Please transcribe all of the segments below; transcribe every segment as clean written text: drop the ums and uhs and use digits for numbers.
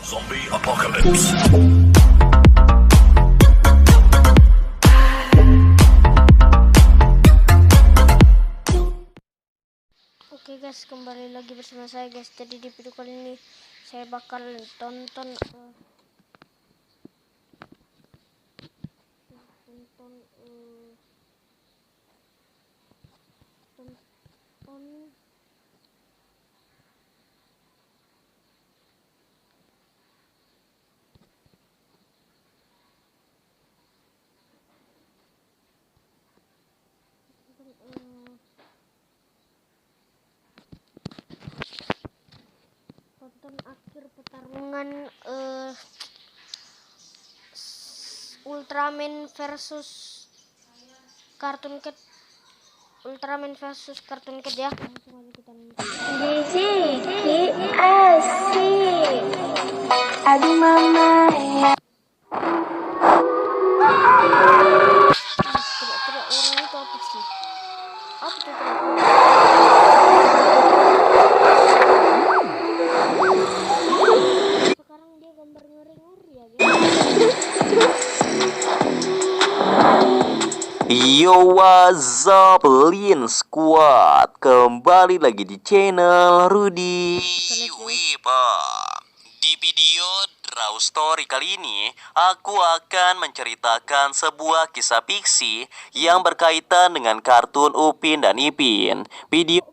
Zombie Apocalypse. Oke guys, kembali lagi bersama saya guys. Jadi di video kali ini saya bakal tonton akhir pertarungan Ultraman versus Cartoon Cat. Ultraman versus Cartoon Cat ya. Langsung aja kita nonton. Asik. Aduh mama ya. Teriak-teriak orang itu apa sih? Apa tuh teriak? Sekarang dia gambar ngeri-ngeri ya Yo, what's up, Lin Squad? Kembali lagi di channel Rudy Wipa. Di video Draw Story kali ini, aku akan menceritakan sebuah kisah fiksi yang berkaitan dengan kartun Upin dan Ipin. Video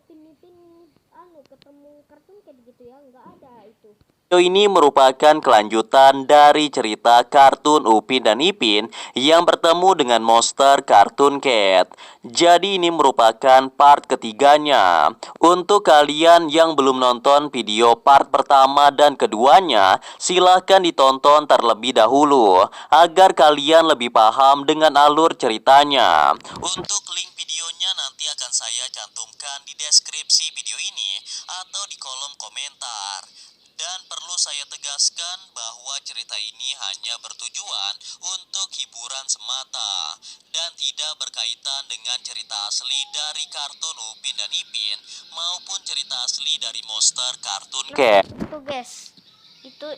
ketemu Cartoon Cat gitu ya, nggak ada itu. Video ini merupakan kelanjutan dari cerita kartun Upin dan Ipin yang bertemu dengan monster Cartoon Cat. Jadi ini merupakan part ketiganya. Untuk kalian yang belum nonton video part pertama dan keduanya, silahkan ditonton terlebih dahulu agar kalian lebih paham dengan alur ceritanya. Untuk link videonya nanti akan saya cantumkan di deskripsi video ini atau di kolom komentar. Dan perlu saya tegaskan bahwa cerita ini hanya bertujuan untuk hiburan semata dan tidak berkaitan dengan cerita asli dari kartun Upin dan Ipin maupun cerita asli dari monster Cartoon Cat. Itu guys,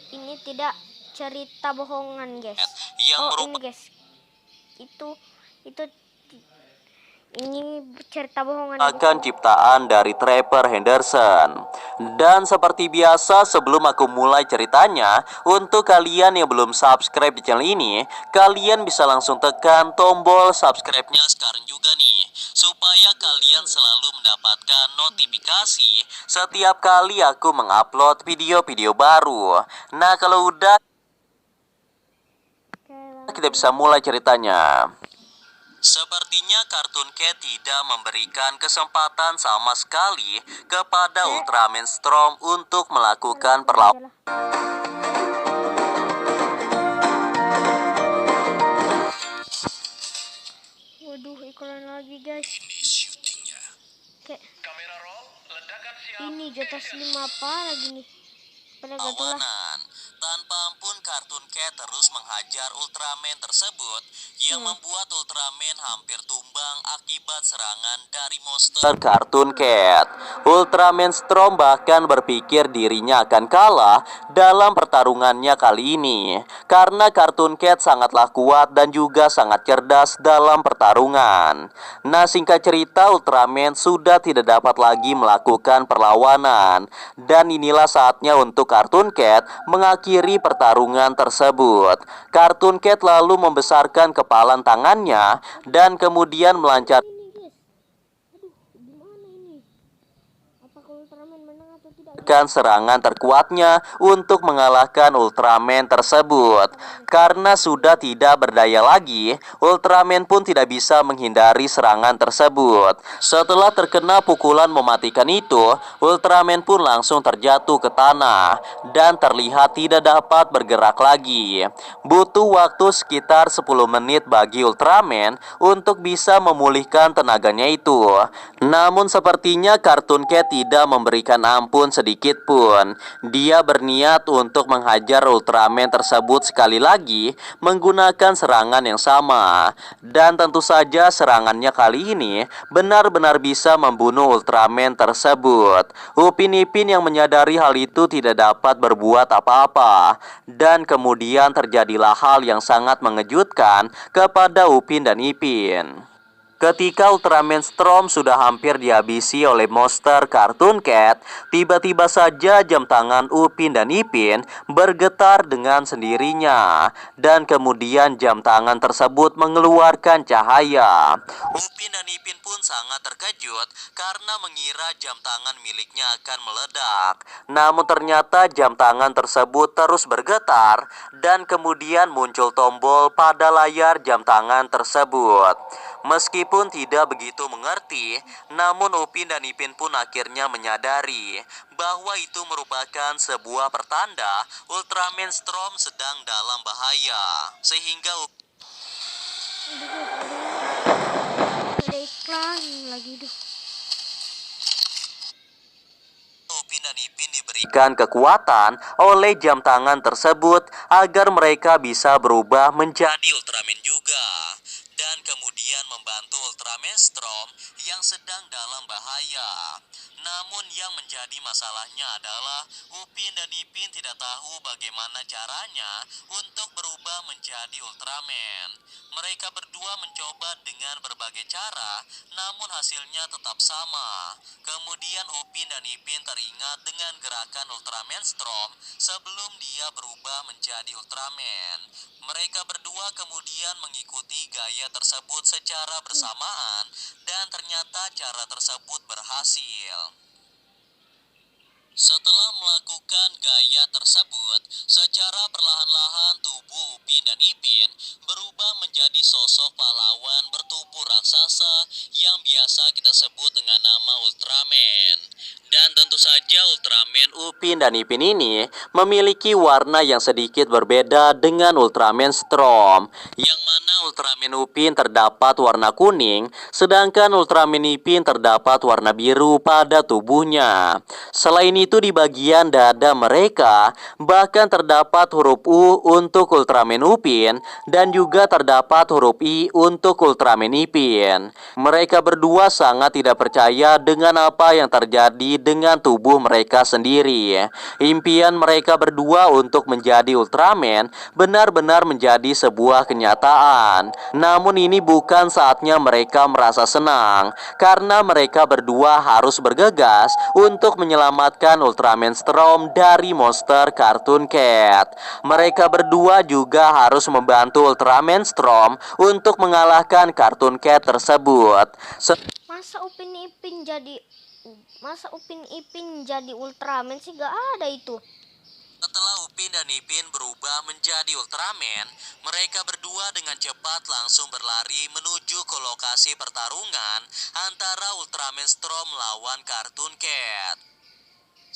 ini tidak cerita bohongan guys. Yang ini guys, ini cerita bohongan. Akan ciptaan dari Trevor Henderson. Dan seperti biasa, sebelum aku mulai ceritanya, untuk kalian yang belum subscribe di channel ini, kalian bisa langsung tekan tombol subscribe-nya sekarang juga nih, supaya kalian selalu mendapatkan notifikasi setiap kali aku mengupload video-video baru. Nah, kalau udah, kita bisa mulai ceritanya. Sepertinya Cartoon Cat tidak memberikan kesempatan sama sekali kepada Ultraman Storm untuk melakukan perlawanan. Waduh, iklan lagi guys. Kayak ini jatah 5 apa lagi nih? Tanpa ampun Cartoon Cat terus menghajar Ultraman tersebut yang membuat Ultraman hampir tumbang akibat serangan dari monster Cartoon Cat. Ultraman Storm bahkan berpikir dirinya akan kalah dalam pertarungannya kali ini karena Cartoon Cat sangatlah kuat dan juga sangat cerdas dalam pertarungan. Nah, singkat cerita, Ultraman sudah tidak dapat lagi melakukan perlawanan dan inilah saatnya untuk Cartoon Cat mengakhiri pertarungan tersebut. Cartoon Cat lalu membesarkan kepalan tangannya dan kemudian melancarkan serangan terkuatnya untuk mengalahkan Ultraman tersebut. Karena sudah tidak berdaya lagi, Ultraman pun tidak bisa menghindari serangan tersebut. Setelah terkena pukulan mematikan itu, Ultraman pun langsung terjatuh ke tanah dan terlihat tidak dapat bergerak lagi. Butuh waktu sekitar 10 menit bagi Ultraman untuk bisa memulihkan tenaganya itu. Namun sepertinya Cartoon Cat tidak memberikan ampun sedikit sedikit pun. Dia berniat untuk menghajar Ultraman tersebut sekali lagi menggunakan serangan yang sama. Dan tentu saja serangannya kali ini benar-benar bisa membunuh Ultraman tersebut. Upin Ipin yang menyadari hal itu tidak dapat berbuat apa-apa. Dan kemudian terjadilah hal yang sangat mengejutkan kepada Upin dan Ipin. Ketika Ultraman Storm sudah hampir dihabisi oleh monster Cartoon Cat, tiba-tiba saja jam tangan Upin dan Ipin bergetar dengan sendirinya. Dan kemudian jam tangan tersebut mengeluarkan cahaya. Upin dan Ipin pun sangat terkejut karena mengira jam tangan miliknya akan meledak. Namun ternyata jam tangan tersebut terus bergetar dan kemudian muncul tombol pada layar jam tangan tersebut. Meskipun tidak begitu mengerti, namun Upin dan Ipin pun akhirnya menyadari bahwa itu merupakan sebuah pertanda Ultraman Storm sedang dalam bahaya. Sehingga Ada iklan lagi tuh. Upin dan Ipin diberikan kekuatan oleh jam tangan tersebut agar mereka bisa berubah menjadi Ultraman juga. Dan kemudian membantu Ultraman Storm yang sedang dalam bahaya. Namun yang menjadi masalahnya adalah Upin dan Ipin tidak tahu bagaimana caranya untuk berubah menjadi Ultraman. Mereka berdua mencoba dengan berbagai cara, namun hasilnya tetap sama. Kemudian Upin dan Ipin teringat dengan gerakan Ultraman Storm sebelum dia berubah menjadi Ultraman. Mereka berdua kemudian mengikuti gaya tersebut secara bersamaan dan ternyata cara tersebut berhasil. Setelah melakukan gaya tersebut, secara perlahan-lahan tubuh Upin dan Ipin berubah menjadi sosok pahlawan bertubuh raksasa yang biasa kita sebut dengan nama Ultraman. Dan tentu saja Ultraman Upin dan Ipin ini memiliki warna yang sedikit berbeda dengan Ultraman Storm, yang mana Ultraman Upin terdapat warna kuning, sedangkan Ultraman Ipin terdapat warna biru pada tubuhnya. Selain itu di bagian dada mereka bahkan terdapat huruf U untuk Ultraman Upin dan juga terdapat huruf I untuk Ultraman Ipin. Mereka berdua sangat tidak percaya dengan apa yang terjadi dengan tubuh mereka sendiri. Impian mereka berdua untuk menjadi Ultraman benar-benar menjadi sebuah kenyataan. Namun ini bukan saatnya mereka merasa senang, karena mereka berdua harus bergegas untuk menyelamatkan Ultraman Storm dari monster Cartoon Cat. Mereka berdua juga harus membantu Ultraman Storm untuk mengalahkan Cartoon Cat tersebut. Masa Upin Ipin jadi Ultraman sih, gak ada itu. Setelah Upin dan Ipin berubah menjadi Ultraman, mereka berdua dengan cepat langsung berlari menuju ke lokasi pertarungan antara Ultraman Storm melawan Cartoon Cat.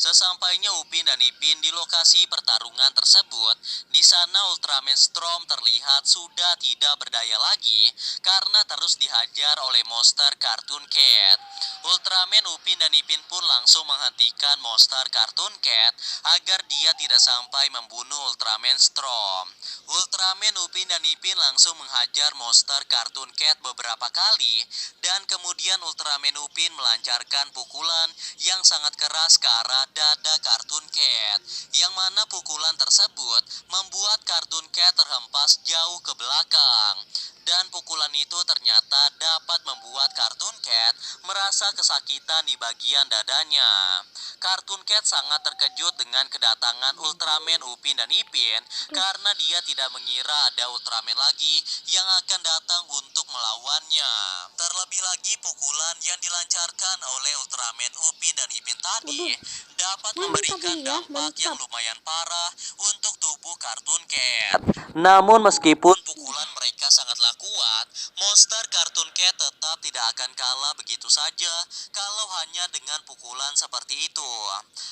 Sesampainya Upin dan Ipin di lokasi pertarungan tersebut, di sana Ultraman Storm terlihat sudah tidak berdaya lagi karena terus dihajar oleh monster Cartoon Cat. Ultraman Upin dan Ipin pun langsung menghentikan monster Cartoon Cat agar dia tidak sampai membunuh Ultraman Storm. Ultraman Upin dan Ipin langsung menghajar monster Cartoon Cat beberapa kali dan kemudian Ultraman Upin melancarkan pukulan yang sangat keras ke arah dada Cartoon Cat, yang mana pukulan tersebut membuat Cartoon Cat terhempas jauh ke belakang. Dan pukulan itu ternyata dapat membuat Cartoon Cat merasa kesakitan di bagian dadanya. Cartoon Cat sangat terkejut dengan kedatangan Ultraman Upin dan Ipin karena dia tidak mengira ada Ultraman lagi yang akan datang untuk melawannya. Terlebih lagi pukulan yang dilancarkan oleh Ultraman Upin dan Ipin tadi dapat memberikan dampak yang lumayan parah untuk tubuh Cartoon Cat. Namun meskipun pukulan mereka sangatlah kuat, monster Cartoon Cat tetap tetap tidak akan kalah begitu saja kalau hanya dengan pukulan seperti itu.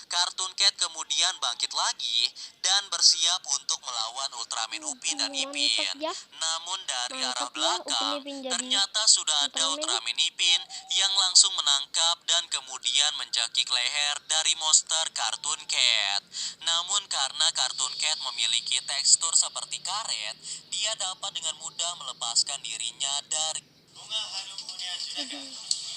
Cartoon Cat kemudian bangkit lagi dan bersiap untuk melawan Ultraman Upin dan Mantap Ipin. ya. Namun dari arah Mantap ya, Upin belakang, Ipin jadi ternyata sudah ada Ultraman. Ultraman Ipin yang langsung menangkap dan kemudian menjakik leher dari monster Cartoon Cat. Namun karena Cartoon Cat memiliki tekstur seperti karet, dia dapat dengan mudah melepaskan dirinya dari bunga harunya juragan.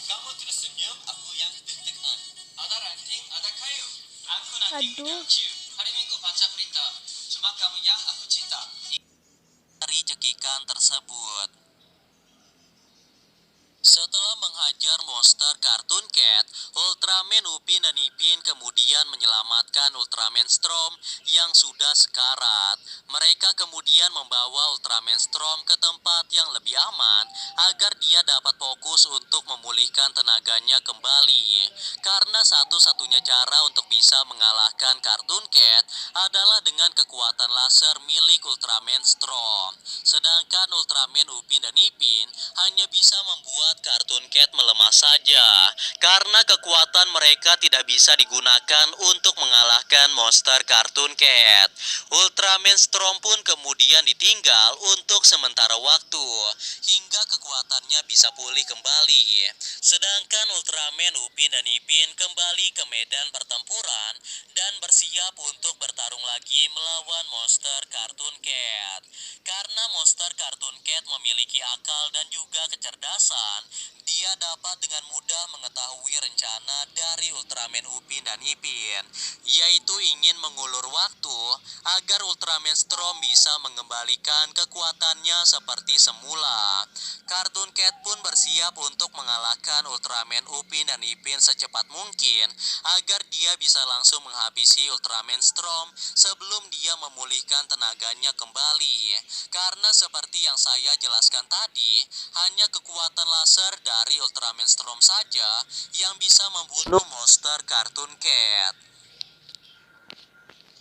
Kamu terus senyum, aku yang deg-degan. Ada ranting, ada kayu. Aku nanti Aduh. tidak cium. Hari Minggu baca berita. Cuma kamu yang aku cinta. Dari cekikan tersebut. Setelah menghajar monster Cartoon Cat, Ultraman Upin dan Ipin kemudian menyelamatkan Ultraman Storm yang sudah sekarat. Mereka kemudian membawa Ultraman Storm ke tempat yang lebih aman agar dia dapat fokus untuk memulihkan tenaganya kembali. Karena satu-satunya cara untuk bisa mengalahkan Cartoon Cat adalah dengan kekuatan laser milik Ultraman Storm. Sedangkan Ultraman Upin dan Ipin hanya bisa membuat Cartoon Cat melemah saja, karena kekuatan mereka tidak bisa digunakan untuk mengalahkan monster Cartoon Cat. Ultraman Storm pun kemudian ditinggal untuk sementara waktu, hingga kekuatannya bisa pulih kembali. Sedangkan Ultraman Upin dan Ipin kembali ke medan pertempuran dan bersiap untuk bertarung lagi melawan monster Cartoon Cat. Karena monster Cartoon Cat memiliki akal dan juga kecerdasan, dia dapat dengan mudah mengetahui rencana dari Ultraman Upin dan Ipin, yaitu ingin mengulur waktu agar Ultraman Storm bisa mengembalikan kekuatannya seperti semula. Cartoon Cat pun bersiap untuk mengalahkan Ultraman Upin dan Ipin secepat mungkin agar dia bisa langsung menghabisi Ultraman Storm sebelum dia memulihkan tenaganya kembali. Karena seperti yang saya jelaskan tadi, hanya kekuatan laser dari Ultraman Storm saja yang bisa membunuh monster Cartoon Cat.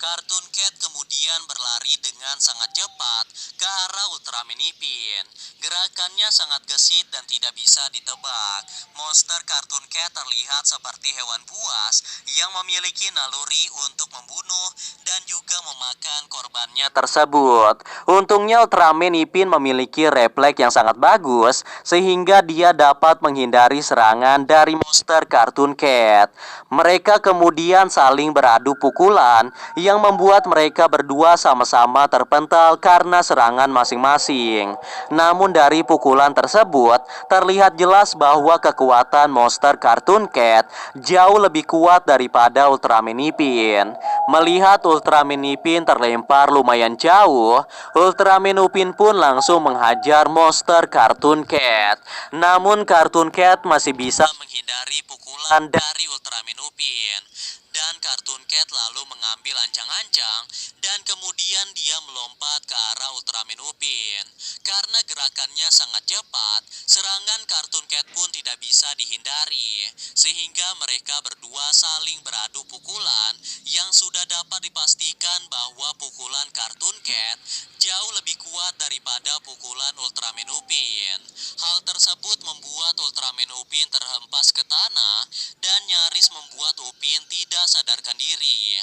Cartoon Cat kemudian berlari dengan sangat cepat ke arah Ultraman Ipin. Gerakannya sangat gesit dan tidak bisa ditebak. Monster Cartoon Cat terlihat seperti hewan buas yang memiliki naluri untuk membunuh dan juga memakan korbannya tersebut. Untungnya Ultraman Ipin memiliki refleks yang sangat bagus sehingga dia dapat menghindari serangan dari monster Cartoon Cat. Mereka kemudian saling beradu pukulan yang membuat mereka berdua sama-sama terpental karena serangan masing-masing. Namun dari pukulan tersebut terlihat jelas bahwa kekuatan monster Cartoon Cat jauh lebih kuat daripada Ultraman Ipin. Melihat Ultraman Ipin terlempar lumayan jauh, Ultraman Upin pun langsung menghajar monster Cartoon Cat. Namun Cartoon Cat masih bisa menghindari pukulan dari Ultraman Upin. Dan Cartoon Cat lalu mengambil ancang-ancang dan kemudian dia melompat ke arah Ultraman Upin. Karena gerakannya sangat cepat, serangan Cartoon Cat pun tidak bisa dihindari, sehingga mereka berdua saling beradu pukulan yang sudah dapat dipastikan bahwa pukulan Cartoon Cat jauh lebih kuat daripada pukulan Ultraman Upin. Hal tersebut membuat Ultraman Upin terhempas ke tanah dan nyaris membuat Upin tidak sadarkan diri.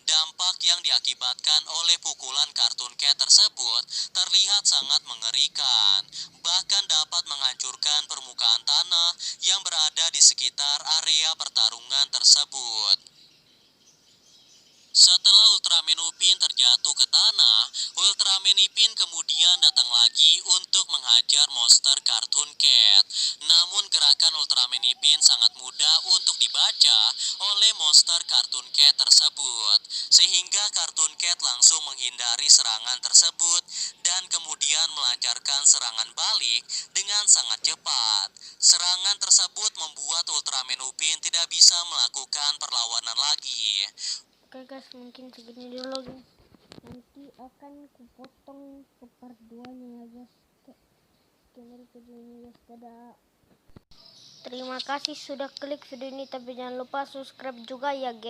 Dampak yang diakibatkan oleh pukulan Cartoon Cat tersebut terlihat sangat mengerikan, bahkan dapat menghancurkan permukaan tanah yang berada di sekitar area pertarungan tersebut. Setelah Ultraman Upin terjatuh ke tanah, Ultraman Ipin kemudian datang lagi untuk menghajar monster Cartoon Cat. Namun gerakan Ultraman Ipin sangat mudah untuk dibaca oleh monster Cartoon Cat tersebut, sehingga Cartoon Cat langsung menghindari serangan tersebut dan kemudian melancarkan serangan balik dengan sangat cepat. Serangan tersebut membuat Ultraman Upin tidak bisa melakukan perlawanan lagi. Oke guys, mungkin segini dulu guys. Nanti akan kupotong ke part 2-nya ya guys. Oke, sekian dari video ini guys. Dadah. Terima kasih sudah klik video ini, tapi jangan lupa subscribe juga ya guys.